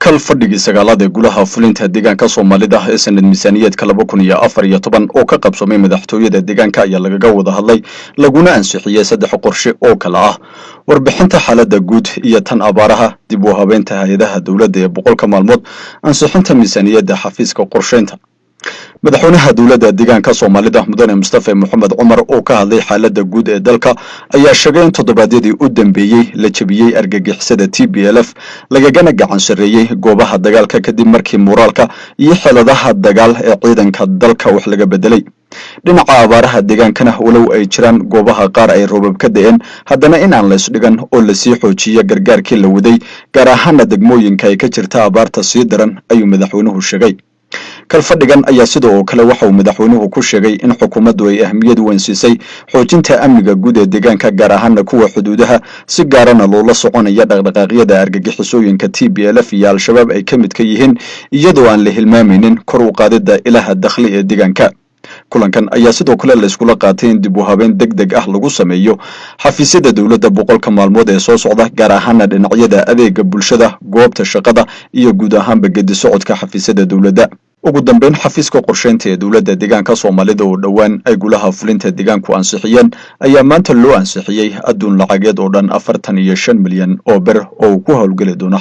kal fadhigii sagaalaad ee gulaha fulinta deegaanka Soomaalida ee sanad miisaaniyeedka 2014 oo ka qabsoomay madaxtooyada deegaanka ayaa lagaga wada hadlay laguna ansixiyay saddex qorshe oo kala ah warbixinta xaaladda guud iyo tan abaaraha dib u habeynta hay'adaha dawladda ee boqolka maalmood ansixinta miisaaniyadda xafiiska qorsheynta madaxweynaha dawladda deegaanka Soomaalida mudane Mustafa Maxamed Umar oo ka hadlay xaaladda guud ee dalka ayaa sheegay in toddobaadyadii u dambeeyay la jabiyay argagixisada TPLF lagana gacan sareeyay goobaha dagaalka kadib markii moraalka iyo xeeladaha dagaal ee ciidanka dalka wax laga bedelay dhinaca abaaraha deegaankana walow ay jiraan goobaha qaar ay roobab ka da'een haddana inaan la isdhigan oo la sii xoojiyo gargaarkii la waday gaar ahaan degmooyinka ay ka jirta abaarta sii daran ayuu madaxweynuhu sheegay kal fadhigan ayaa sidoo kale waxa uu madaxweynuhu ku sheegay in xukuumaddu ay ahmiyad weyn siisay xoojinta amniga guud ee deegaanka gaar ahaan kuwa xuduudaha si gaarana loola soconaya dhaqdhaqaaqyada argagixisooyinka TPLF iyo al-shabaab ay ka mid ka yihiin iyadoo aan la hilmaamaynin kor u qaadida ilaha dakhli ee deegaanka kulankan ayaa sidoo kale la iskula qaatay in dib u habeyn degdeg ah lagu sameeyo xafiisyada dawladda boqolka maalmood ee soo socda gaar ahaan dhinacyada adeega bulshada goobta shaqada iyo guud ahaanba gedi socodka xafiisyada dawladda ugu dambeyn xafiiska qorsheynta ee dawladda deegaanka Soomaalida oo dhawaan ay gulaha fulinta deegaanku ansixiyeen ayaa maanta loo ansixiyay adduun lacageed oo dhan 45 milyan oo bir oo ku hawlgali doona